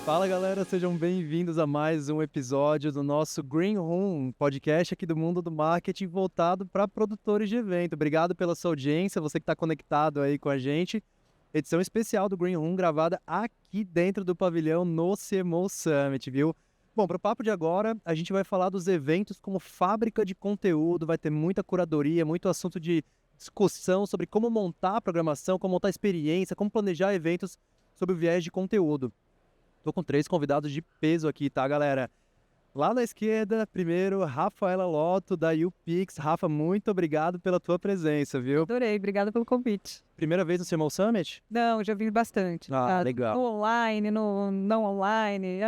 Fala galera, sejam bem-vindos a mais um episódio do nosso Green Room, podcast aqui do mundo do marketing voltado para produtores de evento. Obrigado pela sua audiência, você que está conectado aí com a gente. Edição especial do Green Room gravada aqui dentro do pavilhão no CMO Summit, viu? Bom, para o papo de agora, a gente vai falar dos eventos como fábrica de conteúdo, vai ter muita curadoria, muito assunto de discussão sobre como montar a programação, como montar a experiência, como planejar eventos sob o viés de conteúdo. Tô com 3 convidados de peso aqui, tá, galera? Lá na esquerda, primeiro, Rafaela Lotto, da YouPix. Rafa, muito obrigado pela tua presença, viu? Adorei, obrigada pelo convite. Primeira vez no CMO Summit? Não, já vi bastante. Legal. No online, no não online,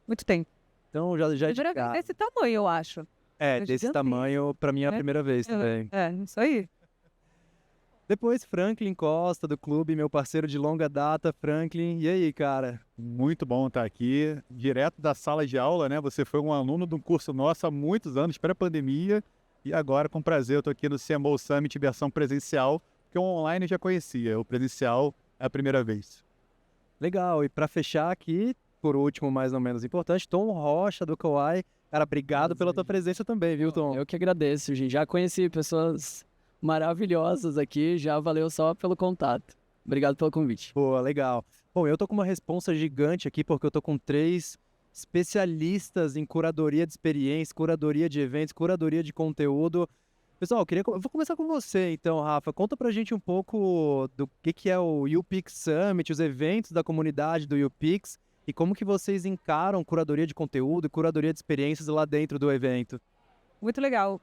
muito tempo. Então, já é de Primeira vez cara. desse tamanho, eu acho. Desse gigantesco, tamanho, pra mim é a né? primeira vez também. Isso aí. Depois, Franklin Costa, do clube, meu parceiro de longa data. Franklin, e aí, cara? Muito bom estar aqui, direto da sala de aula, né? Você foi um aluno de um curso nosso há muitos anos, pré-pandemia, e agora, com prazer, eu estou aqui no CMO Summit versão presencial, porque o online eu já conhecia, o presencial é a primeira vez. Legal, e pra fechar aqui, por último, mais ou menos importante, Tom Rocha, do Kawai. Cara, obrigado pela tua presença também, viu, Tom? Eu que agradeço, gente. Já conheci pessoas maravilhosas aqui, já valeu só pelo contato. Obrigado pelo convite. Boa, legal. Bom, eu tô com uma responsa gigante aqui, porque eu tô com 3 especialistas em curadoria de experiência, curadoria de eventos, curadoria de conteúdo. Pessoal, eu vou começar com você, então, Rafa. Conta pra gente um pouco do que é o YouPix Summit, os eventos da comunidade do YouPix e como que vocês encaram curadoria de conteúdo e curadoria de experiências lá dentro do evento. Muito legal.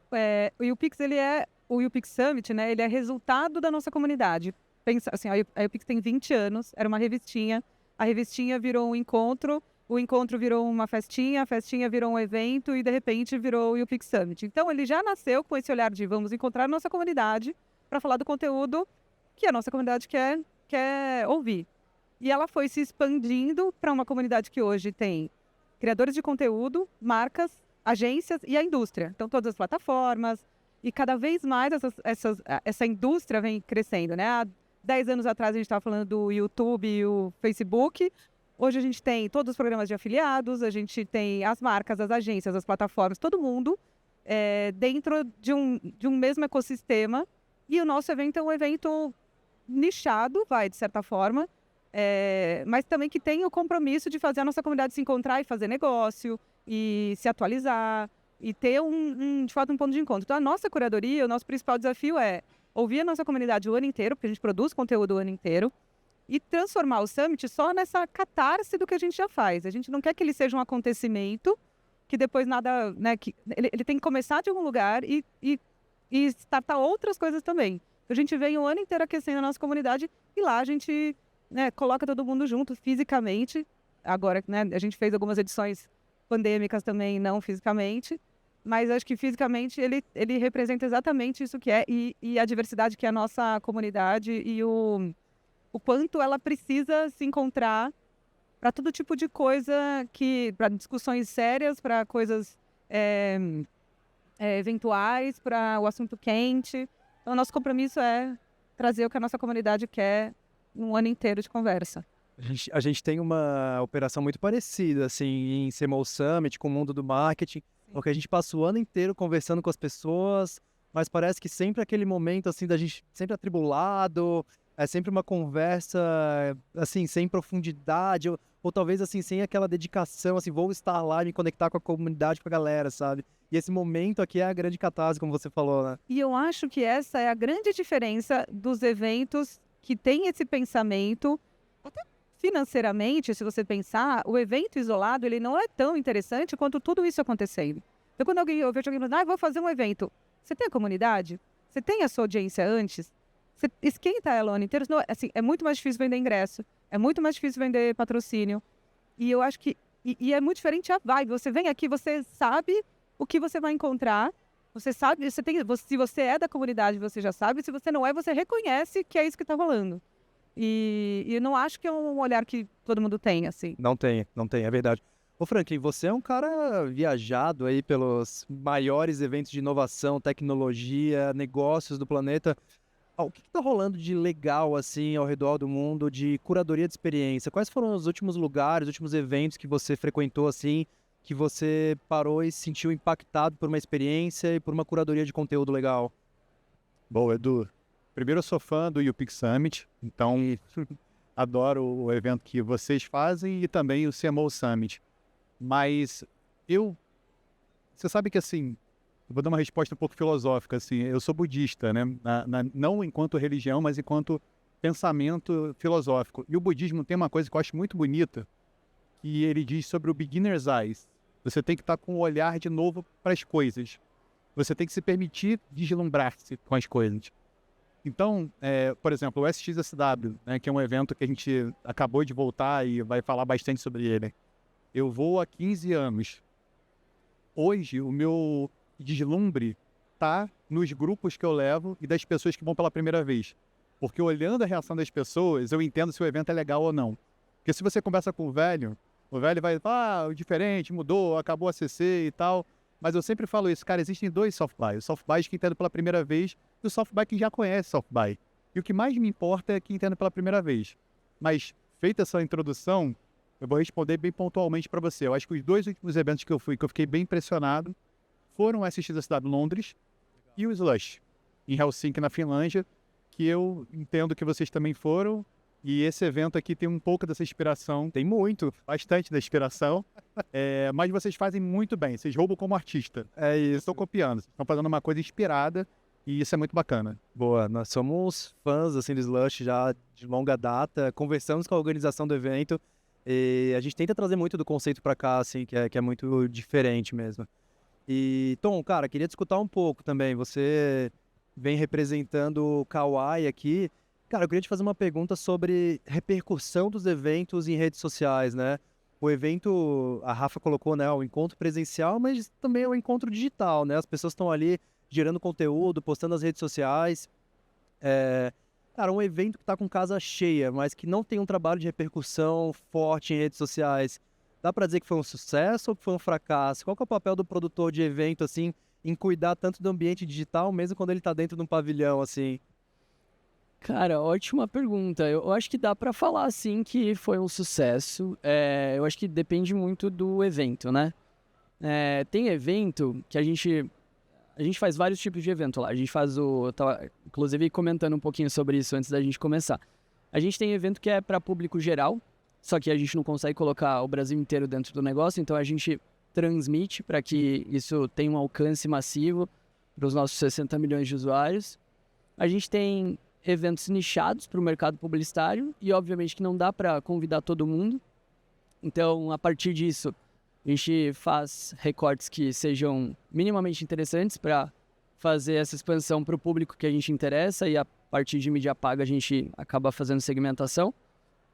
O YouPix Summit, né? Ele é resultado da nossa comunidade. Pensa, assim, a YouPix tem 20 anos, era uma revistinha. A revistinha virou um encontro, o encontro virou uma festinha, a festinha virou um evento e, de repente, virou o YouPix Summit. Então, ele já nasceu com esse olhar de vamos encontrar a nossa comunidade para falar do conteúdo que a nossa comunidade quer ouvir. E ela foi se expandindo para uma comunidade que hoje tem criadores de conteúdo, marcas, agências e a indústria. Então, todas as plataformas. E cada vez mais essa indústria vem crescendo, né? Há 10 anos atrás a gente estava falando do YouTube e o Facebook. Hoje a gente tem todos os programas de afiliados, a gente tem as marcas, as agências, as plataformas, todo mundo dentro de um mesmo ecossistema. E o nosso evento é um evento nichado, de certa forma, mas também que tem o compromisso de fazer a nossa comunidade se encontrar e fazer negócio e se atualizar e ter de fato um ponto de encontro. Então a nossa curadoria, o nosso principal desafio é ouvir a nossa comunidade o ano inteiro, porque a gente produz conteúdo o ano inteiro, e transformar o Summit só nessa catarse do que a gente já faz. A gente não quer que ele seja um acontecimento que depois nada, né, que ele tem que começar de algum lugar e startar outras coisas também. A gente vem o ano inteiro aquecendo a nossa comunidade e lá a gente, né, coloca todo mundo junto fisicamente. Agora, né, a gente fez algumas edições pandêmicas também, não fisicamente, mas acho que fisicamente ele representa exatamente isso que é e a diversidade que é a nossa comunidade e o quanto ela precisa se encontrar para todo tipo de coisa, para discussões sérias, para coisas eventuais, para o assunto quente. Então, o nosso compromisso é trazer o que a nossa comunidade quer um ano inteiro de conversa. A gente tem uma operação muito parecida, assim, em CMO Summit, com o mundo do marketing, porque a gente passa o ano inteiro conversando com as pessoas, mas parece que sempre aquele momento, assim, da gente sempre atribulado, é sempre uma conversa, assim, sem profundidade, ou talvez, assim, sem aquela dedicação, assim, vou estar lá e me conectar com a comunidade, com a galera, sabe? E esse momento aqui é a grande catarse, como você falou, né? E eu acho que essa é a grande diferença dos eventos que têm esse pensamento, até financeiramente, se você pensar, o evento isolado, ele não é tão interessante quanto tudo isso acontecendo. Então, quando eu vejo alguém falando, vou fazer um evento, você tem a comunidade? Você tem a sua audiência antes? Você esquenta ela o ano inteiro? Não, assim, é muito mais difícil vender ingresso, é muito mais difícil vender patrocínio. E eu acho que e é muito diferente a vibe. Você vem aqui, você sabe o que você vai encontrar, você sabe, se você é da comunidade, você já sabe, se você não é, você reconhece que é isso que está rolando. E eu não acho que é um olhar que todo mundo tem, assim. Não tem, é verdade. Ô Franklin, você é um cara viajado aí pelos maiores eventos de inovação, tecnologia, negócios do planeta. O que está rolando de legal, assim, ao redor do mundo de curadoria de experiência? Quais foram os últimos lugares, os últimos eventos que você frequentou, assim, que você parou e se sentiu impactado por uma experiência e por uma curadoria de conteúdo legal? Bom, Edu, primeiro eu sou fã do UPix Summit, então adoro o evento que vocês fazem e também o CMO Summit. Mas você sabe que assim, eu vou dar uma resposta um pouco filosófica, assim, eu sou budista, né? Não enquanto religião, mas enquanto pensamento filosófico. E o budismo tem uma coisa que eu acho muito bonita, que ele diz sobre o beginner's eyes. Você tem que estar com um olhar de novo para as coisas. Você tem que se permitir deslumbrar-se com as coisas. Então, por exemplo, o SXSW, né, que é um evento que a gente acabou de voltar e vai falar bastante sobre ele. Eu vou há 15 anos. Hoje, o meu deslumbre está nos grupos que eu levo e das pessoas que vão pela primeira vez. Porque olhando a reação das pessoas, eu entendo se o evento é legal ou não. Porque se você conversa com o velho vai falar, diferente, mudou, acabou a CC e tal. Mas eu sempre falo isso, cara, existem dois softbuy. O softbuy que entende pela primeira vez e o softbuy que já conhece softbuy. E o que mais me importa é que entenda pela primeira vez. Mas, feita essa introdução, eu vou responder bem pontualmente para você. Eu acho que os dois últimos eventos que eu fui, que eu fiquei bem impressionado, foram o SXSW Londres e o Slush, em Helsinki, na Finlândia, que eu entendo que vocês também foram. E esse evento aqui tem um pouco dessa inspiração. Tem muito. Bastante da inspiração. Mas vocês fazem muito bem. Vocês roubam como artista. É isso. Estão copiando. Estão fazendo uma coisa inspirada. E isso é muito bacana. Boa, nós somos fãs, assim, do Slush já de longa data. Conversamos com a organização do evento. E a gente tenta trazer muito do conceito para cá, assim, que é muito diferente mesmo. E, Tom, cara, queria te escutar um pouco também. Você vem representando o Kawaii aqui. Cara, eu queria te fazer uma pergunta sobre repercussão dos eventos em redes sociais, né? O evento, a Rafa colocou, né, o encontro presencial, mas também é o encontro digital, né? As pessoas estão ali gerando conteúdo, postando nas redes sociais. Cara, um evento que está com casa cheia, mas que não tem um trabalho de repercussão forte em redes sociais. Dá para dizer que foi um sucesso ou que foi um fracasso? Qual que é o papel do produtor de evento, assim, em cuidar tanto do ambiente digital, mesmo quando ele está dentro de um pavilhão, assim? Cara, ótima pergunta. Eu acho que dá pra falar, sim, que foi um sucesso. Eu acho que depende muito do evento, né? Tem evento que a gente faz vários tipos de evento lá. A gente faz eu tava, inclusive, comentando um pouquinho sobre isso antes da gente começar. A gente tem evento que é para público geral, só que a gente não consegue colocar o Brasil inteiro dentro do negócio, então a gente transmite para que isso tenha um alcance massivo para os nossos 60 milhões de usuários. A gente tem eventos nichados para o mercado publicitário e, obviamente, que não dá para convidar todo mundo. Então, a partir disso, a gente faz recortes que sejam minimamente interessantes para fazer essa expansão para o público que a gente interessa e, a partir de mídia paga, a gente acaba fazendo segmentação.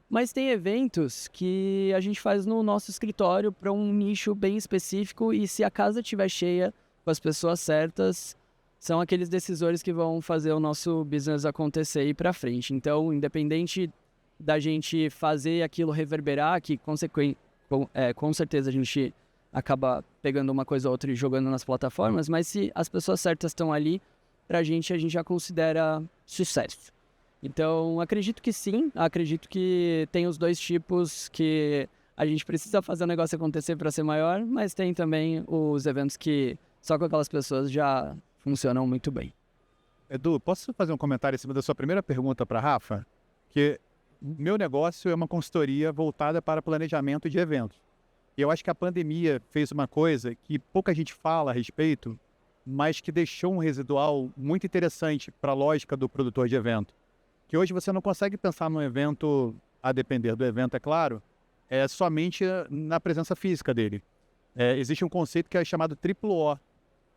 Mas tem eventos que a gente faz no nosso escritório para um nicho bem específico e, se a casa estiver cheia com as pessoas certas, são aqueles decisores que vão fazer o nosso business acontecer e ir para frente. Então, independente da gente fazer aquilo reverberar, que com certeza a gente acaba pegando uma coisa ou outra e jogando nas plataformas, mas se as pessoas certas estão ali, a gente já considera sucesso. Então, acredito que sim, acredito que tem os dois tipos, que a gente precisa fazer o negócio acontecer para ser maior, mas tem também os eventos que só com aquelas pessoas já funcionam muito bem. Edu, posso fazer um comentário em cima da sua primeira pergunta para a Rafa? Que meu negócio é uma consultoria voltada para planejamento de eventos. E eu acho que a pandemia fez uma coisa que pouca gente fala a respeito, mas que deixou um residual muito interessante para a lógica do produtor de evento. Que hoje você não consegue pensar num evento, a depender do evento, é claro, somente na presença física dele. Existe um conceito que é chamado triplo O,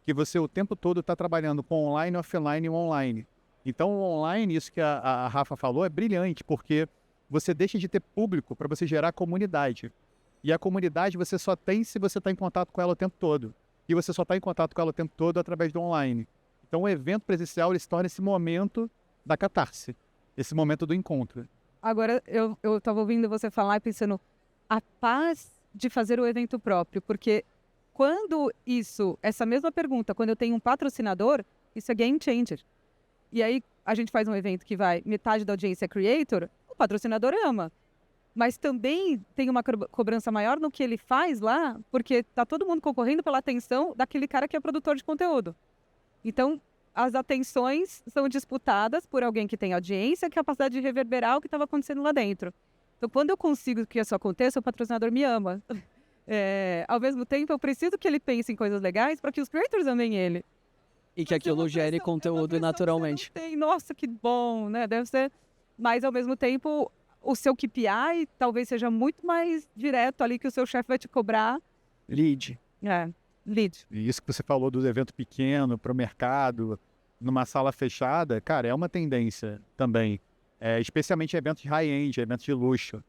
que você o tempo todo está trabalhando com online, offline e online. Então, o online, isso que a Rafa falou, é brilhante, porque você deixa de ter público para você gerar comunidade. E a comunidade você só tem se você está em contato com ela o tempo todo. E você só está em contato com ela o tempo todo através do online. Então, o evento presencial ele se torna esse momento da catarse, esse momento do encontro. Agora, eu estava ouvindo você falar e pensando a paz de fazer o evento próprio, porque quando essa mesma pergunta, quando eu tenho um patrocinador, isso é game changer. E aí, a gente faz um evento que vai metade da audiência é creator, o patrocinador ama. Mas também tem uma cobrança maior no que ele faz lá, porque tá todo mundo concorrendo pela atenção daquele cara que é produtor de conteúdo. Então, as atenções são disputadas por alguém que tem audiência e capacidade de reverberar o que estava acontecendo lá dentro. Então, quando eu consigo que isso aconteça, o patrocinador me ama. Ao mesmo tempo, eu preciso que ele pense em coisas legais para que os creators amem ele. E que aquilo gere conteúdo naturalmente. Nossa, que bom, né? Deve ser. Mas, ao mesmo tempo, o seu KPI talvez seja muito mais direto ali que o seu chefe vai te cobrar. Lead. Lead. E isso que você falou do evento pequeno para o mercado, numa sala fechada, cara, é uma tendência também. Especialmente eventos de high-end, eventos de luxo.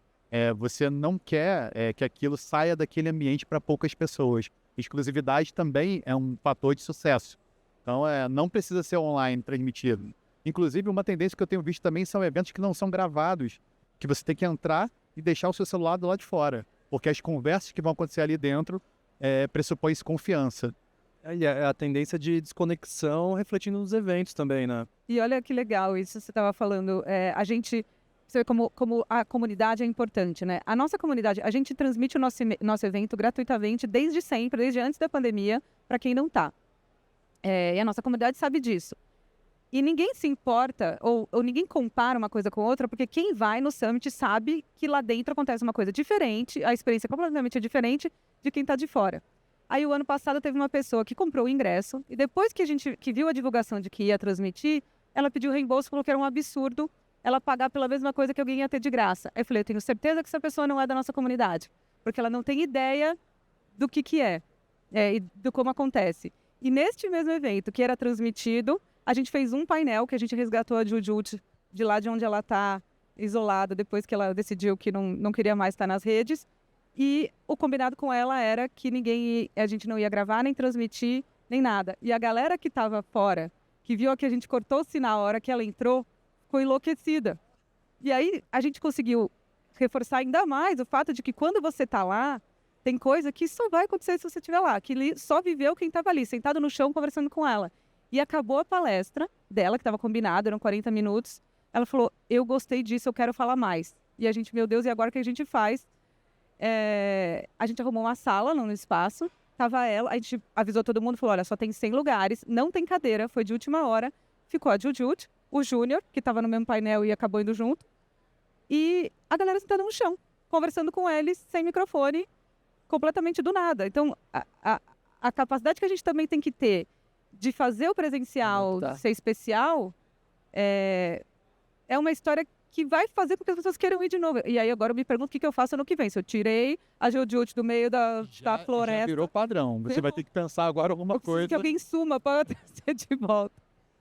Você não quer que aquilo saia daquele ambiente para poucas pessoas. Exclusividade também é um fator de sucesso. Então, não precisa ser online transmitido. Inclusive, uma tendência que eu tenho visto também são eventos que não são gravados, que você tem que entrar e deixar o seu celular do lado de fora. Porque as conversas que vão acontecer ali dentro pressupõem confiança. E a tendência de desconexão refletindo nos eventos também, né? E olha que legal isso que você estava falando. Você vê como a comunidade é importante, né? A nossa comunidade, a gente transmite o nosso evento gratuitamente desde sempre, desde antes da pandemia, para quem não está. E a nossa comunidade sabe disso. E ninguém se importa, ou ninguém compara uma coisa com outra, porque quem vai no Summit sabe que lá dentro acontece uma coisa diferente, a experiência é completamente diferente de quem está de fora. Aí, o ano passado, teve uma pessoa que comprou o ingresso, e depois que viu a divulgação de que ia transmitir, ela pediu reembolso, falou que era um absurdo ela pagar pela mesma coisa que alguém ia ter de graça. Aí eu falei, eu tenho certeza que essa pessoa não é da nossa comunidade, porque ela não tem ideia do que é e do como acontece. E neste mesmo evento, que era transmitido, a gente fez um painel que a gente resgatou a Jujut de lá de onde ela está isolada, depois que ela decidiu que não queria mais estar nas redes. E o combinado com ela era que a gente não ia gravar, nem transmitir, nem nada. E a galera que estava fora, que viu que a gente cortou-se na hora que ela entrou, ficou enlouquecida. E aí a gente conseguiu reforçar ainda mais o fato de que quando você está lá, tem coisa que só vai acontecer se você estiver lá, que só viveu quem estava ali, sentado no chão, conversando com ela. E acabou a palestra dela, que estava combinada, eram 40 minutos. Ela falou, eu gostei disso, eu quero falar mais. E a gente, meu Deus, e agora o que a gente faz? A gente arrumou uma sala no espaço, tava ela, a gente avisou todo mundo, falou, olha, só tem 100 lugares, não tem cadeira, foi de última hora. Ficou a Jujut, o Júnior, que estava no mesmo painel e acabou indo junto, e a galera sentada no chão, conversando com eles, sem microfone, completamente do nada. Então, a capacidade que a gente também tem que ter de fazer o presencial ser especial é uma história que vai fazer com que as pessoas queiram ir de novo. E aí agora eu me pergunto o que eu faço ano que vem. Se eu tirei a Jujut do meio da floresta... Já virou padrão. Você vai ter que pensar agora alguma coisa. Que alguém suma para trazer de volta.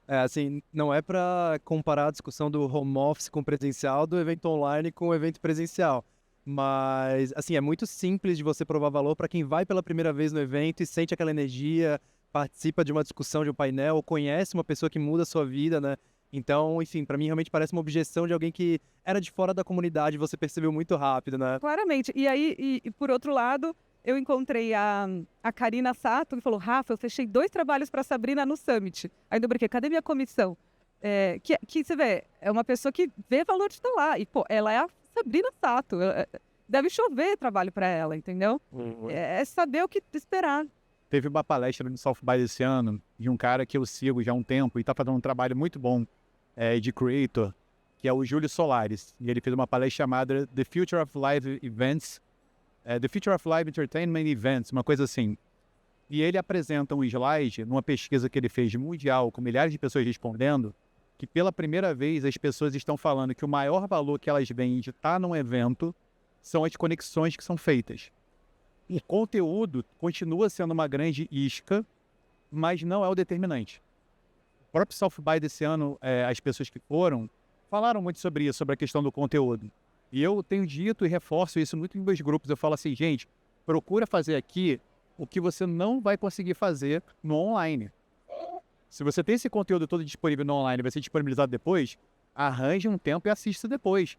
Assim, não é para comparar a discussão do home office com presencial, do evento online com o evento presencial. Mas, assim, é muito simples de você provar valor para quem vai pela primeira vez no evento e sente aquela energia, participa de uma discussão de um painel, conhece uma pessoa que muda a sua vida, né? Então, enfim, para mim realmente parece uma objeção de alguém que era de fora da comunidade, você percebeu muito rápido, né? Claramente. E aí, por outro lado, eu encontrei a Karina Sato, que falou, Rafa, eu fechei 2 trabalhos para Sabrina no Summit. Aí eu brinquei, cadê minha comissão? Que você vê, é uma pessoa que vê valor de estar lá. E, pô, ela é a Sabrina Sato. Deve chover trabalho para ela, entendeu? É saber o que esperar. Teve uma palestra no South by desse ano de um cara que eu sigo já há um tempo e está fazendo um trabalho muito bom de creator, que é o Júlio Solares. E ele fez uma palestra chamada The Future of Live Events, The Future of Live Entertainment Events, uma coisa assim. E ele apresenta um slide numa pesquisa que ele fez mundial, com milhares de pessoas respondendo, que pela primeira vez as pessoas estão falando que o maior valor que elas veem de estar num evento são as conexões que são feitas. O conteúdo continua sendo uma grande isca, mas não é o determinante. O próprio South by desse ano, as pessoas que foram, falaram muito sobre isso, sobre a questão do conteúdo. E eu tenho dito e reforço isso muito em meus grupos. Eu falo assim, gente, procura fazer aqui o que você não vai conseguir fazer no online. Se você tem esse conteúdo todo disponível no online, vai ser disponibilizado depois, arranje um tempo e assista depois.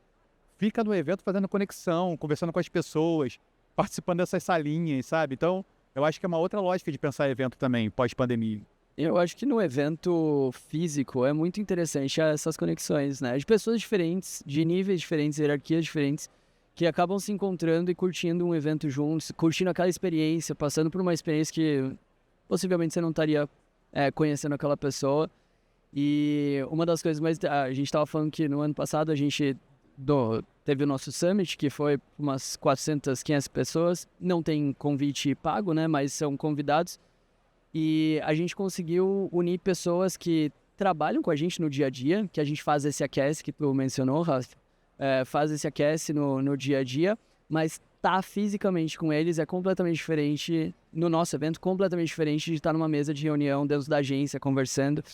Fica no evento fazendo conexão, conversando com as pessoas, participando dessas salinhas, sabe? Então, eu acho que é uma outra lógica de pensar evento também, pós-pandemia. Eu acho que no evento físico é muito interessante essas conexões, né? De pessoas diferentes, de níveis diferentes, hierarquias diferentes, que acabam se encontrando e curtindo um evento juntos, curtindo aquela experiência, passando por uma experiência que possivelmente você não estaria conhecendo aquela pessoa. E uma das coisas mais... A gente estava falando que no ano passado a gente teve o nosso Summit, que foi umas 400, 500 pessoas. Não tem convite pago, né? Mas são convidados. E a gente conseguiu unir pessoas que trabalham com a gente no dia a dia, que a gente faz esse aquece que tu mencionou, Rafa, faz esse aquece no dia a dia, mas estar fisicamente com eles é completamente diferente, no nosso evento, completamente diferente de estar numa mesa de reunião dentro da agência, conversando.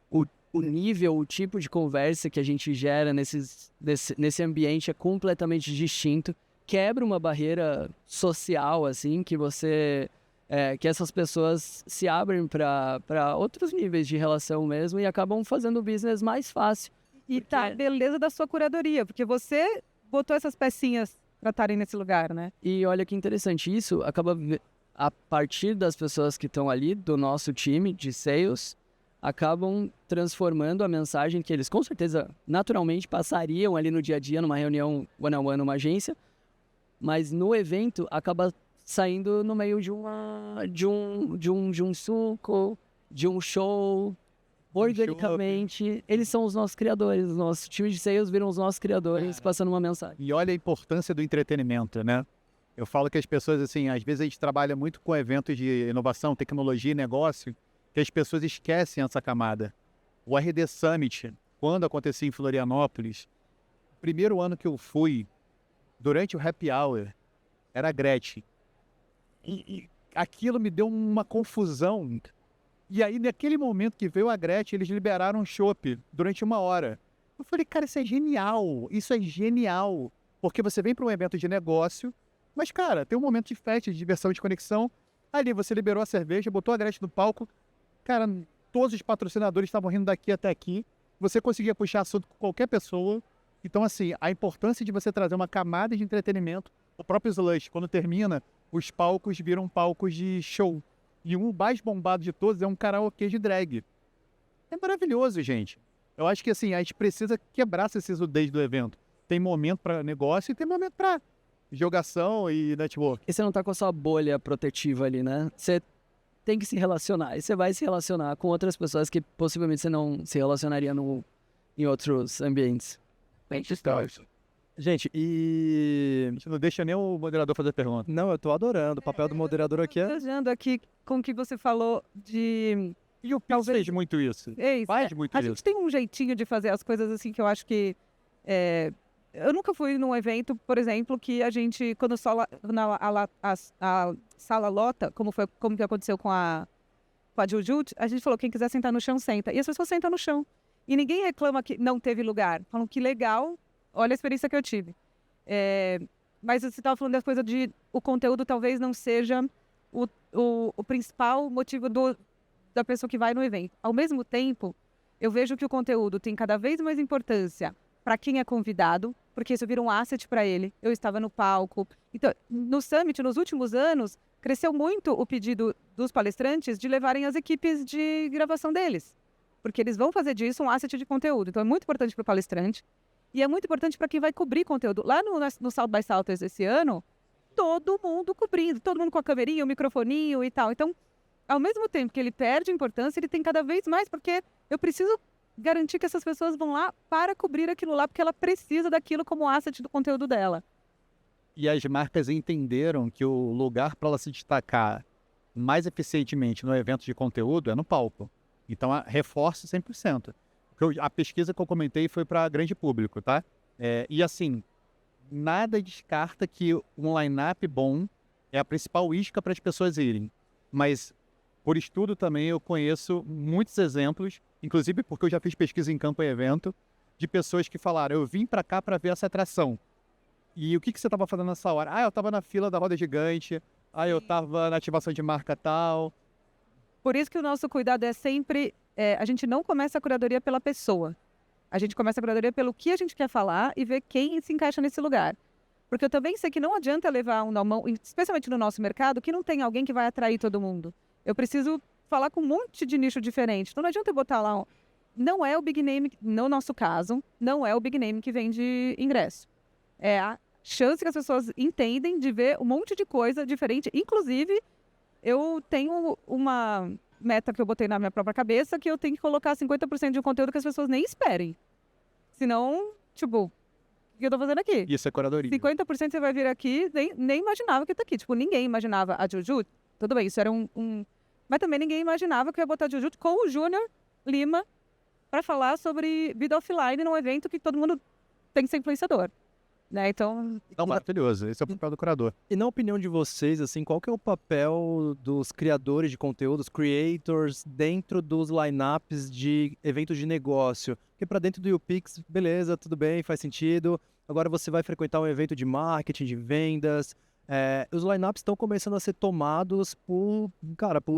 O nível, o tipo de conversa que a gente gera nesse ambiente é completamente distinto, quebra uma barreira social, assim, que que essas pessoas se abrem para outros níveis de relação mesmo e acabam fazendo o business mais fácil. E tá a beleza da sua curadoria, porque você botou essas pecinhas para estarem nesse lugar, né? E olha que interessante, isso acaba a partir das pessoas que estão ali, do nosso time de sales, acabam transformando a mensagem que eles com certeza naturalmente passariam ali no dia a dia, numa reunião one-on-one numa agência, mas no evento acaba saindo no meio de um suco, de um show, organicamente. Eles são os nossos criadores, o nosso time de sales viram os nossos criadores passando uma mensagem. E olha a importância do entretenimento, né? Eu falo que as pessoas, assim, às vezes a gente trabalha muito com eventos de inovação, tecnologia e negócio, que as pessoas esquecem essa camada. O RD Summit, quando acontecia em Florianópolis, o primeiro ano que eu fui, durante o happy hour, era a Gretchen. E aquilo me deu uma confusão. E aí, naquele momento que veio a Gretchen, eles liberaram um chopp durante 1 hora. Eu falei, cara, isso é genial. Isso é genial. Porque você vem para um evento de negócio, mas, cara, tem um momento de festa, de diversão, de conexão. Ali, você liberou a cerveja, botou a Gretchen no palco. Cara, todos os patrocinadores estavam rindo daqui até aqui. Você conseguia puxar assunto com qualquer pessoa. Então, assim, a importância de você trazer uma camada de entretenimento. O próprio Slush, quando termina, os palcos viram palcos de show. E um mais bombado de todos é um karaokê de drag. É maravilhoso, gente. Eu acho que, assim, a gente precisa quebrar essa sisudez do evento. Tem momento para negócio e tem momento para jogação e network. E você não tá com a sua bolha protetiva ali, né? Você tem que se relacionar. E você vai se relacionar com outras pessoas que possivelmente você não se relacionaria em outros ambientes. Gente, e... A gente não deixa nem o moderador fazer pergunta. Não, eu tô adorando. O papel do moderador aqui é... Viajando aqui com o que você falou de... E o Pix fez muito isso. Faz muito a isso. gente tem um jeitinho de fazer as coisas assim que eu acho que... eu nunca fui num evento, por exemplo, que a gente, quando a sala lota, como que aconteceu com a Jujut, a gente falou, quem quiser sentar no chão, senta. E as pessoas sentam no chão. E ninguém reclama que não teve lugar. Falam que legal, olha a experiência que eu tive. Mas você estava falando das coisas de... O conteúdo talvez não seja o principal motivo da pessoa que vai no evento. Ao mesmo tempo, eu vejo que o conteúdo tem cada vez mais importância para quem é convidado, porque isso vira um asset para ele. Eu estava no palco. Então, no Summit, nos últimos anos, cresceu muito o pedido dos palestrantes de levarem as equipes de gravação deles, porque eles vão fazer disso um asset de conteúdo. Então, é muito importante para o palestrante e é muito importante para quem vai cobrir conteúdo. Lá no South by Southwest esse ano, todo mundo cobrindo, todo mundo com a câmerinha, o microfoninho e tal. Então, ao mesmo tempo que ele perde importância, ele tem cada vez mais, porque eu preciso garantir que essas pessoas vão lá para cobrir aquilo lá, porque ela precisa daquilo como asset do conteúdo dela. E as marcas entenderam que o lugar para ela se destacar mais eficientemente no evento de conteúdo é no palco. Então, reforço 100%. A pesquisa que eu comentei foi para grande público, tá? E assim, nada descarta que um line-up bom é a principal isca para as pessoas irem. Mas, por estudo também, eu conheço muitos exemplos, inclusive porque eu já fiz pesquisa em campo e evento, de pessoas que falaram, eu vim para cá para ver essa atração. E o que você estava fazendo nessa hora? Eu estava na fila da roda gigante, eu estava na ativação de marca tal. Por isso que o nosso cuidado é sempre... a gente não começa a curadoria pela pessoa. A gente começa a curadoria pelo que a gente quer falar e ver quem se encaixa nesse lugar. Porque eu também sei que não adianta levar um na mão, especialmente no nosso mercado, que não tem alguém que vai atrair todo mundo. Eu preciso falar com um monte de nicho diferente. Então não adianta eu botar lá, não é o big name, no nosso caso, não é o big name que vende ingresso. É a chance que as pessoas entendem de ver um monte de coisa diferente. Inclusive, eu tenho uma meta que eu botei na minha própria cabeça, que eu tenho que colocar 50% de um conteúdo que as pessoas nem esperem. Senão, tipo, o que eu tô fazendo aqui? Isso é curadoria. 50% você vai vir aqui, nem imaginava que tá aqui. Tipo, ninguém imaginava a Juju. Tudo bem, isso era Mas também ninguém imaginava que eu ia botar a Juju com o Júnior Lima para falar sobre vida offline num evento que todo mundo tem que ser influenciador. Né? Então, Não, maravilhoso. Esse é o papel do curador. E na opinião de vocês, assim, qual que é o papel dos criadores de conteúdos, creators, dentro dos lineups de eventos de negócio? Porque para dentro do YouPix, beleza, tudo bem, faz sentido. Agora você vai frequentar um evento de marketing, de vendas. Os lineups estão começando a ser tomados por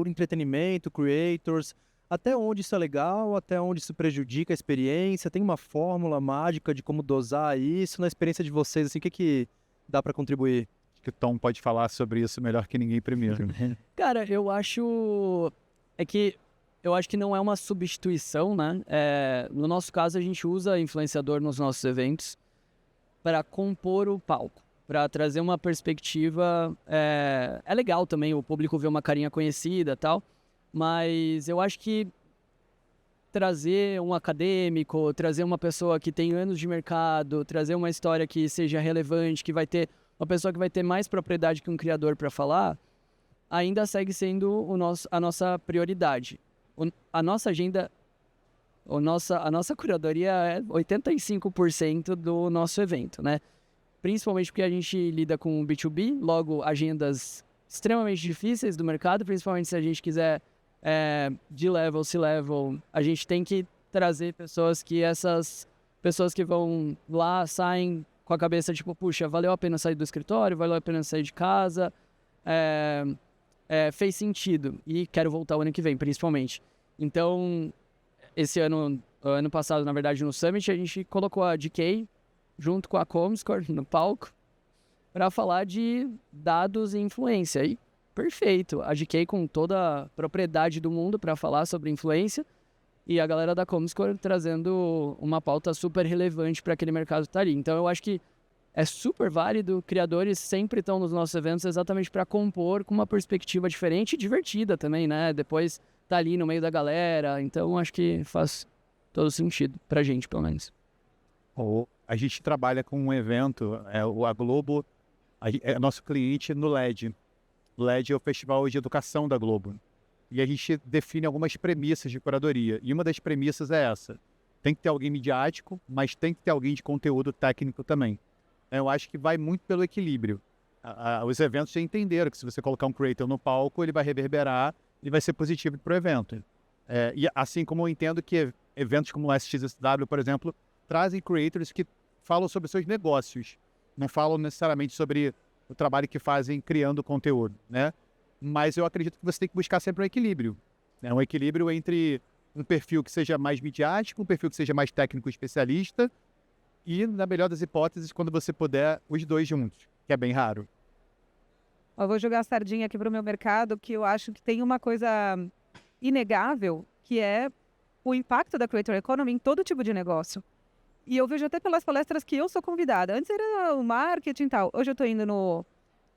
entretenimento, creators. Até onde isso é legal, até onde isso prejudica a experiência? Tem uma fórmula mágica de como dosar isso? Na experiência de vocês, assim, o que dá para contribuir? Acho que o Tom pode falar sobre isso melhor que ninguém primeiro. Cara, eu acho que não é uma substituição, né? No nosso caso, a gente usa influenciador nos nossos eventos para compor o palco, para trazer uma perspectiva. É legal também o público ver uma carinha conhecida e tal, mas eu acho que trazer um acadêmico, trazer uma pessoa que tem anos de mercado, trazer uma história que seja relevante, que vai ter uma pessoa que vai ter mais propriedade que um criador para falar, ainda segue sendo a nossa prioridade. A nossa agenda, a nossa curadoria é 85% do nosso evento, né? Principalmente porque a gente lida com B2B, logo agendas extremamente difíceis do mercado, principalmente se a gente quiser D-level, C-level, a gente tem que trazer essas pessoas que vão lá, saem com a cabeça tipo, puxa, valeu a pena sair do escritório, valeu a pena sair de casa, fez sentido e quero voltar o ano que vem, principalmente. Então, esse ano passado, na verdade, no Summit, a gente colocou a GK junto com a Comscore no palco para falar de dados e influência. E perfeito, a GK com toda a propriedade do mundo para falar sobre influência e a galera da Comscore trazendo uma pauta super relevante para aquele mercado que está ali. Então, eu acho que é super válido, criadores sempre estão nos nossos eventos exatamente para compor com uma perspectiva diferente e divertida também, né? Depois tá ali no meio da galera, então acho que faz todo sentido pra gente, pelo menos. A gente trabalha com um evento, a Globo é nosso cliente no LED. O LED é o Festival de Educação da Globo. E a gente define algumas premissas de curadoria. E uma das premissas é essa. Tem que ter alguém midiático, mas tem que ter alguém de conteúdo técnico também. Eu acho que vai muito pelo equilíbrio. Os eventos já entenderam que se você colocar um creator no palco, ele vai reverberar e vai ser positivo para o evento. E assim como eu entendo que eventos como o SXSW, por exemplo, trazem creators que falam sobre seus negócios. Não falam necessariamente sobre o trabalho que fazem criando conteúdo, né? Mas eu acredito que você tem que buscar sempre um equilíbrio. Né? Um equilíbrio entre um perfil que seja mais midiático, um perfil que seja mais técnico especialista e, na melhor das hipóteses, quando você puder, os dois juntos, que é bem raro. Eu vou jogar a sardinha aqui para o meu mercado, que eu acho que tem uma coisa inegável, que é o impacto da Creator Economy em todo tipo de negócio. E eu vejo até pelas palestras que eu sou convidada. Antes era o marketing e tal. Hoje eu estou indo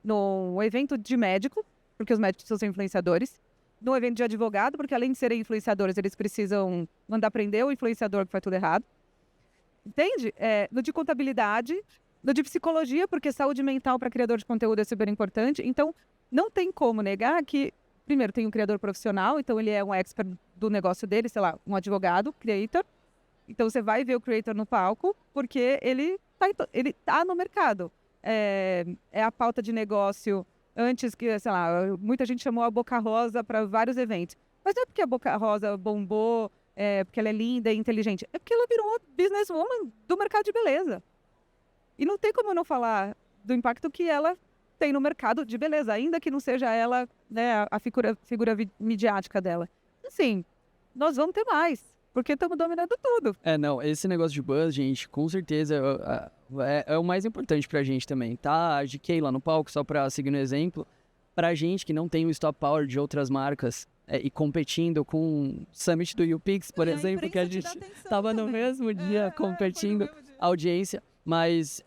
no evento de médico, porque os médicos são influenciadores. No evento de advogado, porque além de serem influenciadores, eles precisam mandar prender o influenciador que faz tudo errado. Entende? No de contabilidade, no de psicologia, porque saúde mental para criador de conteúdo é super importante. Então, não tem como negar que, primeiro, tem um criador profissional, então ele é um expert do negócio dele, sei lá, um advogado, creator. Então, você vai ver o creator no palco, porque ele tá no mercado. É a pauta de negócio antes que, sei lá, muita gente chamou a Boca Rosa para vários eventos. Mas não é porque a Boca Rosa bombou, porque ela é linda e inteligente. É porque ela virou uma businesswoman do mercado de beleza. E não tem como eu não falar do impacto que ela tem no mercado de beleza, ainda que não seja ela, né, a figura midiática dela. Assim, nós vamos ter mais. Porque estamos dominando tudo. Não, esse negócio de buzz, gente, com certeza é o mais importante pra gente também, tá? A GK lá no palco, só pra seguir no exemplo, pra gente que não tem o stop power de outras marcas, e competindo com o Summit do UPix, por exemplo, que a gente estava no mesmo dia competindo a audiência. Mas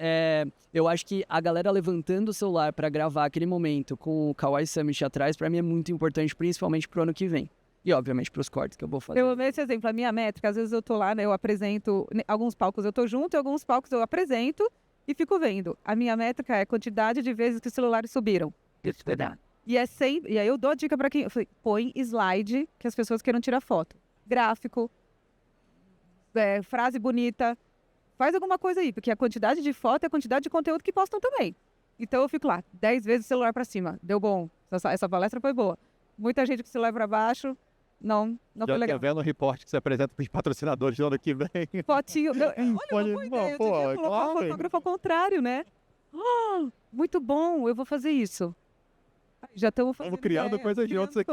eu acho que a galera levantando o celular para gravar aquele momento com o Kawaii Summit atrás, para mim é muito importante, principalmente pro ano que vem. E, obviamente, para os cortes que eu vou fazer. Eu amei esse exemplo. A minha métrica, às vezes eu tô lá, né, eu apresento, alguns palcos eu tô junto, e alguns palcos eu apresento e fico vendo. A minha métrica é a quantidade de vezes que os celulares subiram. E é sempre, e aí eu dou a dica para quem, eu falei, põe slide que as pessoas queiram tirar foto. Gráfico, frase bonita, faz alguma coisa aí, porque a quantidade de foto é a quantidade de conteúdo que postam também. Então eu fico lá, 10 vezes o celular para cima, deu bom, essa palestra foi boa. Muita gente com o celular para baixo, não foi legal. Já vendo o reporte que você apresenta para os patrocinadores do ano que vem. Fotinho, olha, uma boa ideia, eu devia colocar o fotógrafo ao contrário, né? Muito bom, eu vou fazer isso. Já estamos fazendo. Estamos criando coisas juntos aqui.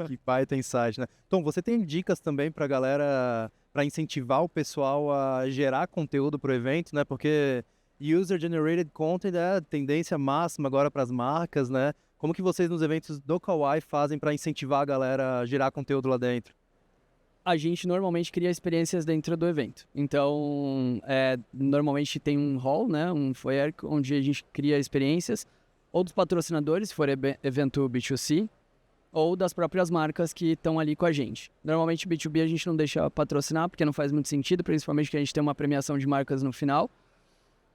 Que baita insight, né? Tom, você tem dicas também pra galera, pra incentivar o pessoal a gerar conteúdo pro evento, né? Porque user-generated content é a tendência máxima agora para as marcas, né? Como que vocês nos eventos do Kawaii fazem pra incentivar a galera a gerar conteúdo lá dentro? A gente normalmente cria experiências dentro do evento. Então, normalmente tem um hall, né? Um foyer onde a gente cria experiências ou dos patrocinadores, se for evento B2C, ou das próprias marcas que estão ali com a gente. Normalmente B2B a gente não deixa patrocinar, porque não faz muito sentido, principalmente que a gente tem uma premiação de marcas no final.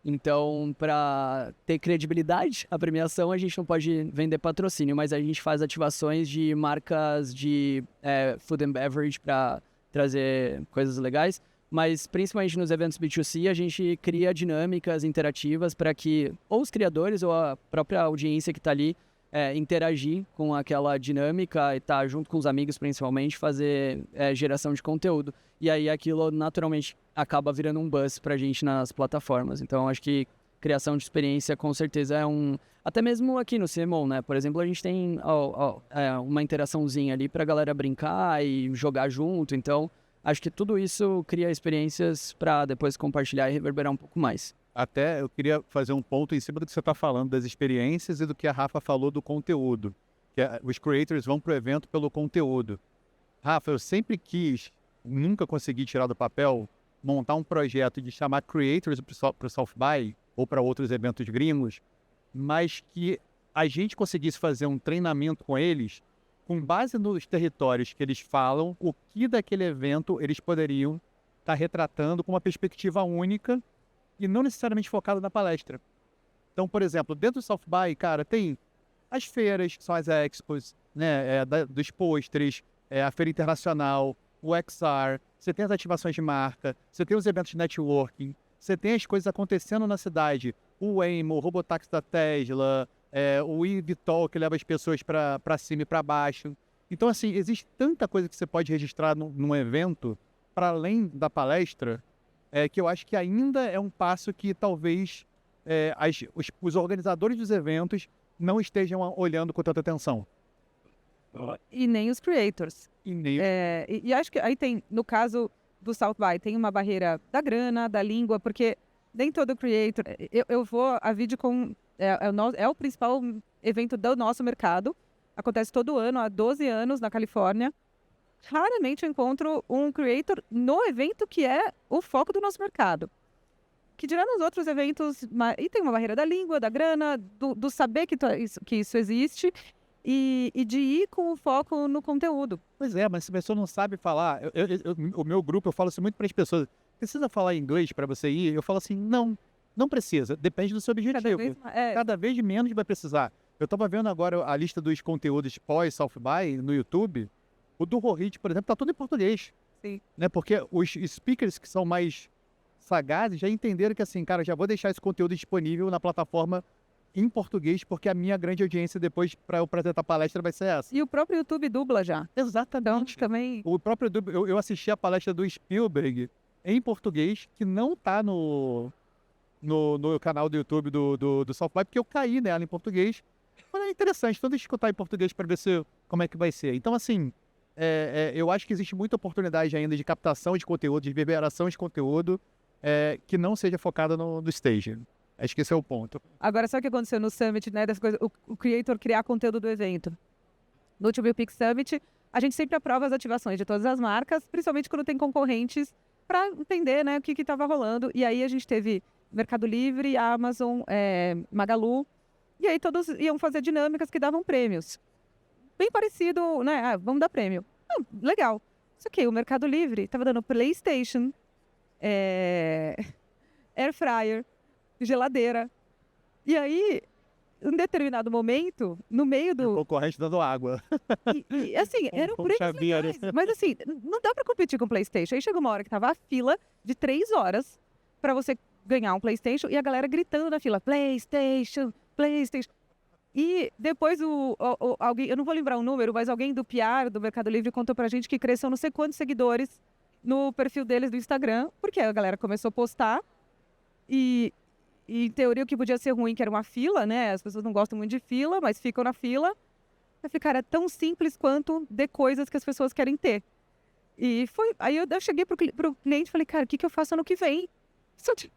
Então, para ter credibilidade, a premiação, a gente não pode vender patrocínio, mas a gente faz ativações de marcas de food and beverage para trazer coisas legais. Mas, principalmente nos eventos B2C, a gente cria dinâmicas interativas para que ou os criadores ou a própria audiência que está ali interagir com aquela dinâmica e estar junto com os amigos, principalmente, fazer geração de conteúdo. E aí aquilo, naturalmente, acaba virando um buzz para a gente nas plataformas. Então, acho que criação de experiência, com certeza, é um... Até mesmo aqui no CMO, né? Por exemplo, a gente tem uma interaçãozinha ali para a galera brincar e jogar junto. Então, acho que tudo isso cria experiências para depois compartilhar e reverberar um pouco mais. Até eu queria fazer um ponto em cima do que você está falando, das experiências e do que a Rafa falou do conteúdo. Que os creators vão para o evento pelo conteúdo. Rafa, eu sempre quis, nunca consegui tirar do papel, montar um projeto de chamar creators para o South By ou para outros eventos gringos, mas que a gente conseguisse fazer um treinamento com eles com base nos territórios que eles falam, o que daquele evento eles poderiam estar retratando com uma perspectiva única e não necessariamente focado na palestra. Então, por exemplo, dentro do South By, cara, tem as feiras, que são as expos, né, dos pôsteres, a Feira Internacional, o XR, você tem as ativações de marca, você tem os eventos de networking, você tem as coisas acontecendo na cidade, o Waymo, o Robotaxi da Tesla, o eVTOL que leva as pessoas para cima e para baixo. Então, assim, existe tanta coisa que você pode registrar num evento, para além da palestra, que eu acho que ainda é um passo que talvez os organizadores dos eventos não estejam olhando com tanta atenção. E nem os creators. E acho que aí tem, no caso do South By, tem uma barreira da grana, da língua, porque nem todo creator... Eu vou a VidCon, é o principal evento do nosso mercado, acontece todo ano, há 12 anos, na Califórnia. Raramente eu encontro um creator no evento que é o foco do nosso mercado. Que dirá nos outros eventos, e tem uma barreira da língua, da grana, do saber que isso existe e de ir com o foco no conteúdo. Pois é, mas se a pessoa não sabe falar, o meu grupo, eu falo assim muito para as pessoas, precisa falar inglês para você ir? Eu falo assim, não precisa, depende do seu objetivo. Cada vez menos vai precisar. Eu estava vendo agora a lista dos conteúdos pós-South By no YouTube. O do Rohit, por exemplo, está tudo em português. Sim. Né? Porque os speakers que são mais sagazes já entenderam que, assim, cara, já vou deixar esse conteúdo disponível na plataforma em português, porque a minha grande audiência depois para eu apresentar a palestra vai ser essa. E o próprio YouTube dubla já. Exatamente. Então, também... O próprio YouTube, eu assisti a palestra do Spielberg em português, que não está no canal do YouTube do South By, porque eu caí nela em português. Mas é interessante, então deixa eu escutar em português para ver como é que vai ser. Então, assim... eu acho que existe muita oportunidade ainda de captação de conteúdo, de reverberação de conteúdo, que não seja focada no stage. Acho que esse é o ponto. Agora, sabe o que aconteceu no Summit, né? Das coisas, o creator criar conteúdo do evento. No último UPix Summit, a gente sempre aprova as ativações de todas as marcas, principalmente quando tem concorrentes, para entender, né, o que estava rolando. E aí a gente teve Mercado Livre, Amazon, Magalu, e aí todos iam fazer dinâmicas que davam prêmios. Bem parecido, né? Ah, vamos dar prêmio. Ah, legal. Só que o Mercado Livre estava dando PlayStation, Air Fryer, geladeira. E aí, em determinado momento, no meio O do... concorrente dando água. E, assim, eram Com prêmios chavinha, né? legais. Mas assim, não dá pra competir com o PlayStation. Aí chegou uma hora que tava a fila de 3 horas pra você ganhar um PlayStation e a galera gritando na fila, PlayStation, PlayStation. E depois alguém, eu não vou lembrar o número, mas alguém do PR, do Mercado Livre, contou pra gente que cresceu não sei quantos seguidores no perfil deles do Instagram, porque a galera começou a postar e em teoria o que podia ser ruim, que era uma fila, né? As pessoas não gostam muito de fila, mas ficam na fila. Eu falei, cara, é tão simples quanto de coisas que as pessoas querem ter. E foi. Aí eu cheguei pro cliente e falei, cara, o que eu faço ano que vem? Você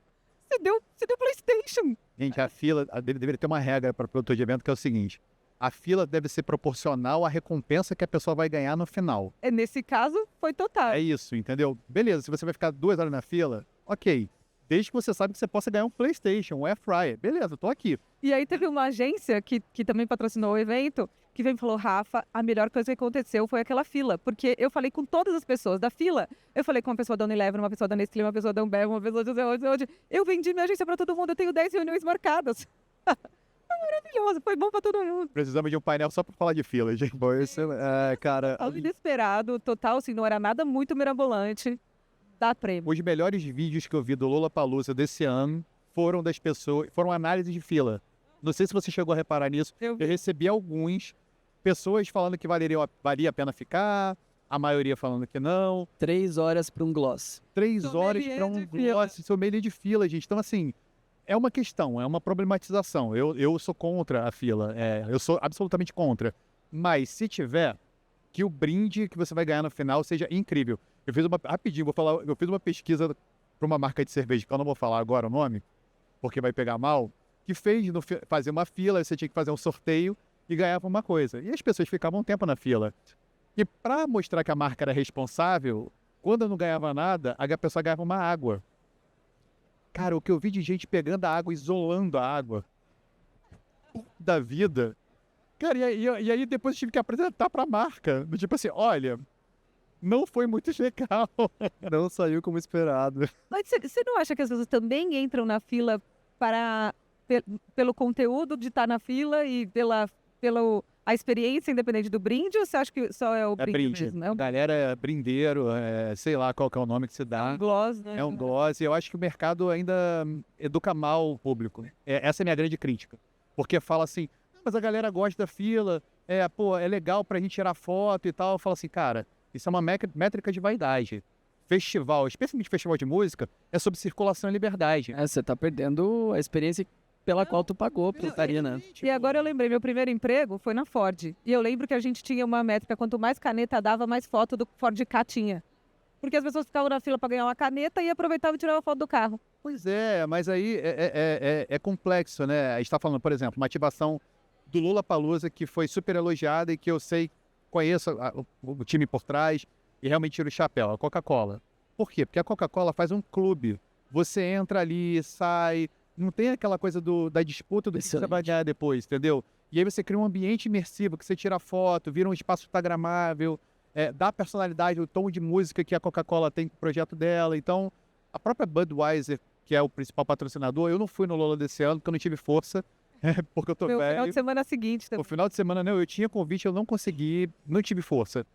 deu PlayStation. Gente, a fila deveria ter uma regra para produtor de evento que é o seguinte: a fila deve ser proporcional à recompensa que a pessoa vai ganhar no final. Nesse caso, foi total. É isso, entendeu? Beleza, se você vai ficar 2 horas na fila, ok. Desde que você saiba que você possa ganhar um PlayStation, um Air Fryer. Beleza, tô aqui. E aí teve uma agência que também patrocinou o evento, que veio e falou, Rafa, a melhor coisa que aconteceu foi aquela fila. Porque eu falei com todas as pessoas da fila. Eu falei com uma pessoa da Unilever, uma pessoa da Nestlé, uma pessoa da Ambev, uma pessoa de onde. Eu vendi minha agência para todo mundo, eu tenho 10 reuniões marcadas. Maravilhoso, foi bom para todo mundo. Precisamos de um painel só para falar de fila, gente. Cara, Algo inesperado, total, assim, não era nada muito mirabolante. Dá prêmio. Os melhores vídeos que eu vi do Lollapalooza desse ano foram das pessoas, foram análises de fila. Não sei se você chegou a reparar nisso. Eu Eu recebi alguns, pessoas falando que valia a pena ficar, a maioria falando que não. 3 horas para um gloss. 3 Sommelier horas para um de fila. gloss, sommelier de fila, gente. Então, assim, é uma questão, é uma problematização. Eu sou contra a fila, eu sou absolutamente contra. Mas se tiver, que o brinde que você vai ganhar no final seja incrível. Eu fiz rapidinho, eu fiz uma pesquisa para uma marca de cerveja, que eu não vou falar agora o nome, porque vai pegar mal, que fez fazer uma fila, você tinha que fazer um sorteio e ganhava uma coisa. E as pessoas ficavam um tempo na fila. E para mostrar que a marca era responsável, quando eu não ganhava nada, a pessoa ganhava uma água. Cara, o que eu vi de gente pegando a água, isolando a água da vida. Cara, e aí depois eu tive que apresentar para a marca. Tipo assim, olha, não foi muito legal. não saiu como esperado. Mas você não acha que as pessoas também entram na fila pelo conteúdo de estar na fila e pela a experiência independente do brinde, ou você acha que só é o brinde mesmo? A galera é brindeiro, sei lá qual que é o nome que se dá. É um gloss, né? É um gloss. E eu acho que o mercado ainda educa mal o público. Essa é a minha grande crítica. Porque fala assim, mas a galera gosta da fila, é legal pra gente tirar foto e tal. Eu falo assim, cara, isso é uma métrica de vaidade. Festival, especialmente festival de música, é sobre circulação e liberdade. Você tá perdendo a experiência pela qual tu pagou pra estaria, né? E agora eu lembrei, meu primeiro emprego foi na Ford. E eu lembro que a gente tinha uma métrica, quanto mais caneta dava, mais foto do Ford Ka tinha. Porque as pessoas ficavam na fila para ganhar uma caneta e aproveitavam e tiravam foto do carro. Pois é, mas aí é complexo, né? A gente está falando, por exemplo, uma ativação do Lollapalooza que foi super elogiada e que eu conheço o time por trás e realmente tiro o chapéu, a Coca-Cola. Por quê? Porque a Coca-Cola faz um clube. Você entra ali, sai, não tem aquela coisa da disputa do que você vai ganhar depois, entendeu? E aí você cria um ambiente imersivo, que você tira foto, vira um espaço instagramável, dá personalidade, o tom de música que a Coca-Cola tem com o projeto dela. Então, a própria Budweiser, que é o principal patrocinador, eu não fui no Lola desse ano, porque eu não tive força, porque eu tô velho. Final de semana seguinte também. O final de semana, não, eu tinha convite, eu não consegui, não tive força.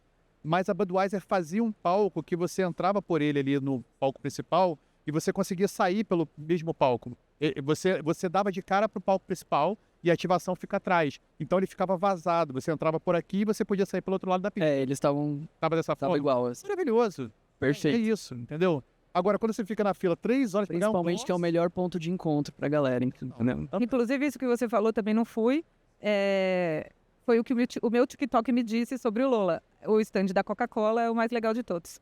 Mas a Budweiser fazia um palco que você entrava por ele ali no palco principal e você conseguia sair pelo mesmo palco. Você dava de cara pro palco principal e a ativação fica atrás. Então ele ficava vazado. Você entrava por aqui e você podia sair pelo outro lado da pista. Eles estavam dessa forma. igual. Assim. Maravilhoso. Perfeito. É isso, entendeu? Agora, quando você fica na fila 3 horas... Principalmente que é o melhor ponto de encontro pra galera, entendeu? Inclusive, isso que você falou também não fui. Foi o que o meu TikTok me disse sobre o Lola. O stand da Coca-Cola é o mais legal de todos.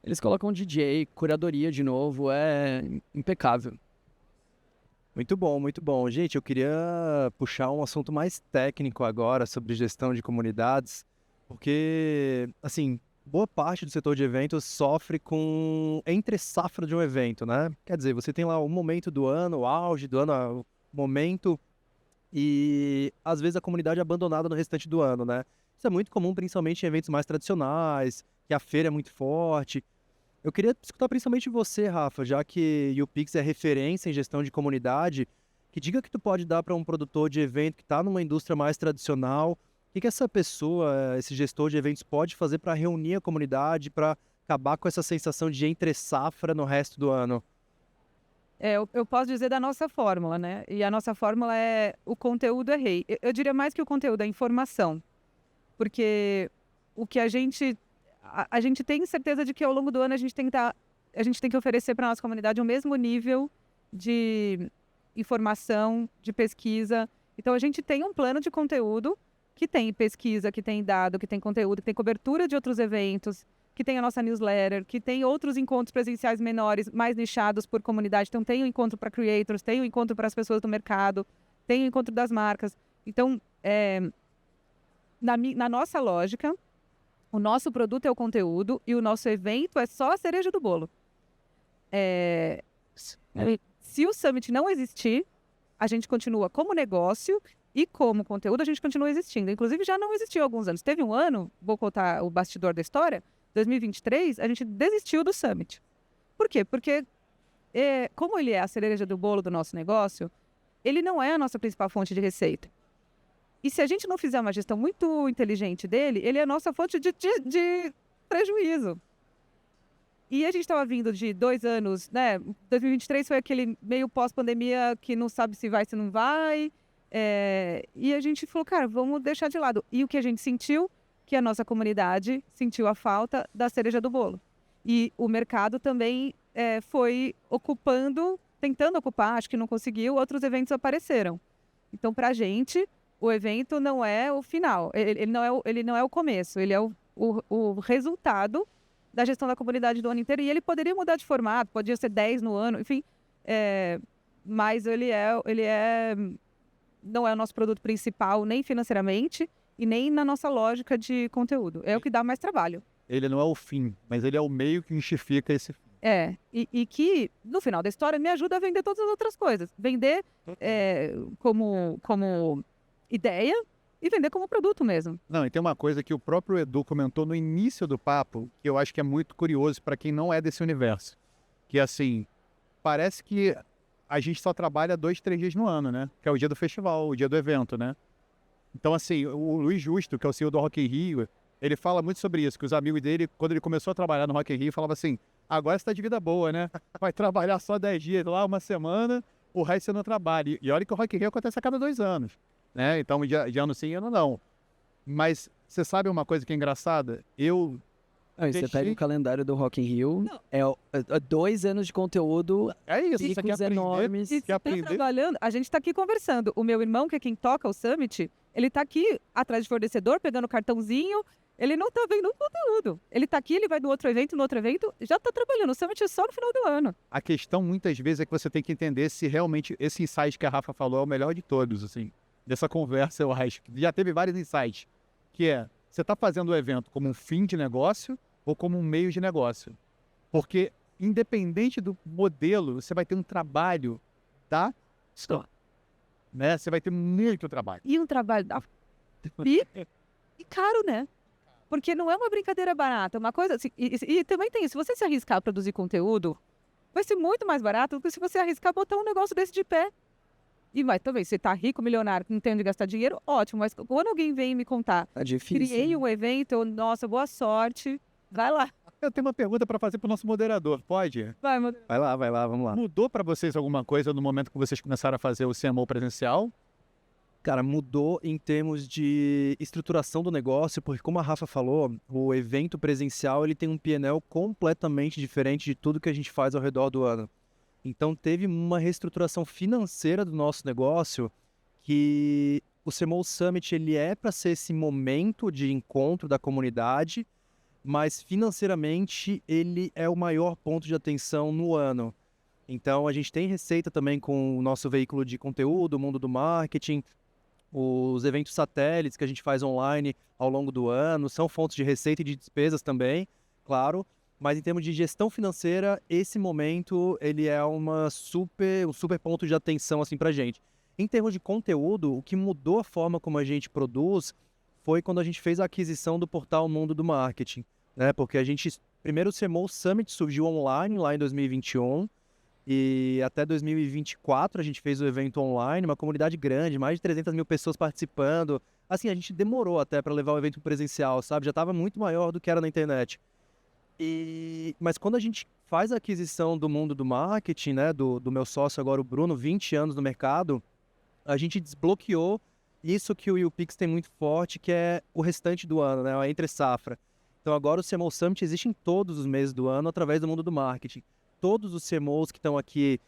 Eles colocam DJ, curadoria de novo, é impecável. Muito bom, muito bom. Gente, eu queria puxar um assunto mais técnico agora sobre gestão de comunidades. Porque, assim, boa parte do setor de eventos sofre com entre-safra de um evento, né? Quer dizer, você tem lá o momento do ano, o auge do ano, o momento, e às vezes a comunidade é abandonada no restante do ano, né? Isso é muito comum, principalmente em eventos mais tradicionais, que a feira é muito forte. Eu queria escutar principalmente você, Rafa, já que o Pix é referência em gestão de comunidade, que dica que tu pode dar para um produtor de evento que está numa indústria mais tradicional? O que essa pessoa, esse gestor de eventos pode fazer para reunir a comunidade, para acabar com essa sensação de entre-safra no resto do ano? Eu posso dizer da nossa fórmula, né? E a nossa fórmula é o conteúdo é rei. Eu diria mais que o conteúdo, é a informação. Porque o que a gente tem certeza de que ao longo do ano a gente tem que oferecer para a nossa comunidade o mesmo nível de informação, de pesquisa. Então a gente tem um plano de conteúdo que tem pesquisa, que tem dado, que tem conteúdo, que tem cobertura de outros eventos, que tem a nossa newsletter, que tem outros encontros presenciais menores, mais nichados por comunidade. Então tem o encontro para creators, tem o encontro para as pessoas do mercado, tem o encontro das marcas. Então, na nossa lógica, o nosso produto é o conteúdo e o nosso evento é só a cereja do bolo. Se o Summit não existir, a gente continua como negócio e como conteúdo, a gente continua existindo. Inclusive, já não existiu há alguns anos. Teve um ano, vou contar o bastidor da história, 2023, a gente desistiu do Summit. Por quê? Porque, como ele é a cereja do bolo do nosso negócio, ele não é a nossa principal fonte de receita. E se a gente não fizer uma gestão muito inteligente dele, ele é a nossa fonte de prejuízo. E a gente estava vindo de 2 anos, né? 2023 foi aquele meio pós-pandemia que não sabe se vai, se não vai. E a gente falou, cara, vamos deixar de lado. E o que a gente sentiu? Que a nossa comunidade sentiu a falta da cereja do bolo. E o mercado também foi tentando ocupar, acho que não conseguiu, outros eventos apareceram. Então, para a gente, o evento não é o final, ele não é o começo, ele é o resultado da gestão da comunidade do ano inteiro. E ele poderia mudar de formato, podia ser 10 no ano, enfim, mas ele não é o nosso produto principal, nem financeiramente, e nem na nossa lógica de conteúdo. É o que dá mais trabalho. Ele não é o fim, mas ele é o meio que justifica esse fim. E que, no final da história, me ajuda a vender todas as outras coisas. Vender como ideia e vender como produto mesmo. Não, e tem uma coisa que o próprio Edu comentou no início do papo, que eu acho que é muito curioso para quem não é desse universo. Que, assim, parece que a gente só trabalha 2, 3 dias no ano, né? Que é o dia do festival, o dia do evento, né? Então, assim, o Luiz Justo, que é o CEO do Rock in Rio, ele fala muito sobre isso, que os amigos dele, quando ele começou a trabalhar no Rock in Rio, falavam assim, agora você tá de vida boa, né? Vai trabalhar só 10 dias lá, uma semana, o resto você não trabalha. E olha que o Rock in Rio acontece a cada 2 anos, né? Então, de ano sim, ano não. Mas você sabe uma coisa que é engraçada? Você pega o calendário do Rock in Rio, é 2 anos de conteúdo, É isso, você quer picos aprender, enormes. E quer tá aprender. trabalhando, a gente está aqui conversando. O meu irmão, que é quem toca o Summit, ele está aqui atrás de fornecedor, pegando o cartãozinho. Ele não está vendo o conteúdo. Ele está aqui, ele vai do outro evento, no outro evento, já está trabalhando. O Summit é só no final do ano. A questão, muitas vezes, é que você tem que entender se realmente esse insight que a Rafa falou é o melhor de todos, assim. Dessa conversa, eu acho. Já teve vários insights. Que é, você está fazendo o evento como um fim de negócio ou como um meio de negócio? Porque, independente do modelo, você vai ter um trabalho da store. Né? Você vai ter muito trabalho. E um trabalho da... E caro, né? Porque não é uma brincadeira barata. Uma coisa assim, e também tem isso. Se você se arriscar a produzir conteúdo, vai ser muito mais barato do que se você arriscar botar um negócio desse de pé. E vai também, você tá rico, milionário, não tem onde gastar dinheiro, ótimo. Mas quando alguém vem me contar, Tá difícil. criei um evento, nossa, boa sorte, vai lá. Eu tenho uma pergunta para fazer para o nosso moderador, pode? Vai, meu... Vai lá, vamos lá. Mudou para vocês alguma coisa no momento que vocês começaram a fazer o CMO presencial? Cara, mudou em termos de estruturação do negócio, porque como a Rafa falou, o evento presencial ele tem um P&L completamente diferente de tudo que a gente faz ao redor do ano. Então teve uma reestruturação financeira do nosso negócio que o CMO Summit ele é para ser esse momento de encontro da comunidade, mas financeiramente ele é o maior ponto de atenção no ano. Então a gente tem receita também com o nosso veículo de conteúdo, o Mundo do Marketing, Os eventos satélites que a gente faz online ao longo do ano são fontes de receita e de despesas também, claro. Mas em termos de gestão financeira, esse momento ele é um super ponto de atenção assim, para a gente. Em termos de conteúdo, o que mudou a forma como a gente produz foi quando a gente fez a aquisição do portal Mundo do Marketing, né? Porque primeiro o CMO Summit surgiu online lá em 2021 e até 2024 a gente fez o evento online, uma comunidade grande, mais de 300 mil pessoas participando. Assim, a gente demorou até para levar o evento presencial, sabe? Já estava muito maior do que era na internet. Mas quando a gente faz a aquisição do mundo do marketing, né, do meu sócio agora, o Bruno, 20 anos no mercado, a gente desbloqueou isso que o YouPix tem muito forte, que é o restante do ano, né, a entre safra. Então agora o CMO Summit existe em todos os meses do ano através do mundo do marketing. Todos os CMOs que estão aqui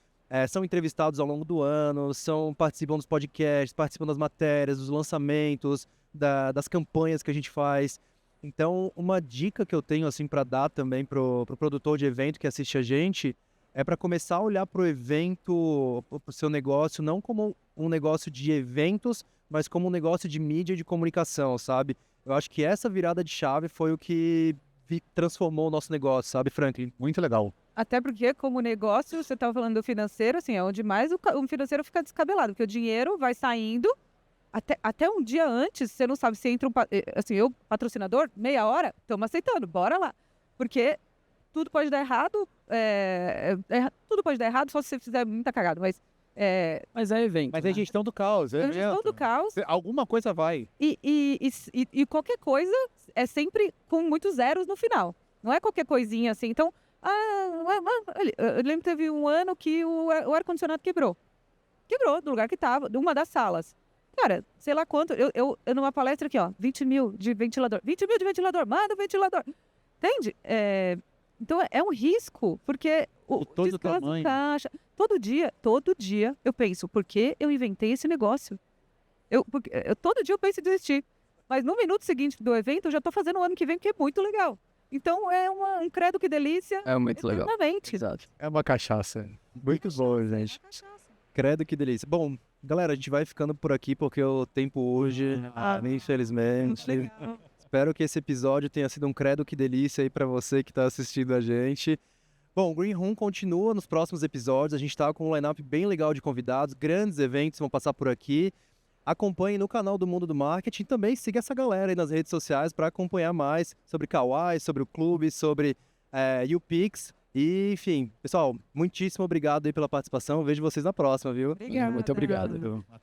são entrevistados ao longo do ano, participam dos podcasts, participam das matérias, dos lançamentos, das campanhas que a gente faz. Então, uma dica que eu tenho assim para dar também pro produtor de evento que assiste a gente é para começar a olhar pro evento, pro seu negócio, não como um negócio de eventos, mas como um negócio de mídia e de comunicação, sabe? Eu acho que essa virada de chave foi o que transformou o nosso negócio, sabe, Franklin? Muito legal. Até porque, como negócio, você estava falando do financeiro, assim, é onde mais o financeiro fica descabelado, porque o dinheiro vai saindo. Até um dia antes, você não sabe se entra assim, eu, patrocinador, meia hora, estamos aceitando, bora lá. Porque tudo pode dar errado, tudo pode dar errado só se você fizer muita cagada, mas é evento. Mas né? é gestão do caos. é gestão do caos Alguma coisa vai. e qualquer coisa é sempre com muitos zeros no final. Não é qualquer coisinha assim. Então, eu lembro que teve um ano que o ar-condicionado quebrou. Quebrou do lugar que estava, de uma das salas. Cara, sei lá quanto, eu numa palestra aqui, ó, 20 mil de ventilador, manda o ventilador. Entende? Então é um risco, porque o todo descanso tamanho. caixa, todo dia eu penso, por que eu inventei esse negócio? Todo dia eu penso em desistir. Mas no minuto seguinte do evento, eu já tô fazendo o ano que vem, que é muito legal. Então é um credo que delícia. É muito legal. Eternamente. Exato. É uma cachaça. Muito bom, gente. Credo, que delícia. Bom, galera, a gente vai ficando por aqui porque o tempo urge, infelizmente. Legal. Espero que esse episódio tenha sido um credo que delícia aí pra você que tá assistindo a gente. Bom, o Green Room continua nos próximos episódios. A gente tá com um line-up bem legal de convidados, grandes eventos vão passar por aqui. Acompanhe no canal do Mundo do Marketing. Também siga essa galera aí nas redes sociais para acompanhar mais sobre Kawaii, sobre o clube, sobre YouPix. E, enfim, pessoal, muitíssimo obrigado aí pela participação. Vejo vocês na próxima, viu? Obrigada. Muito obrigado. Até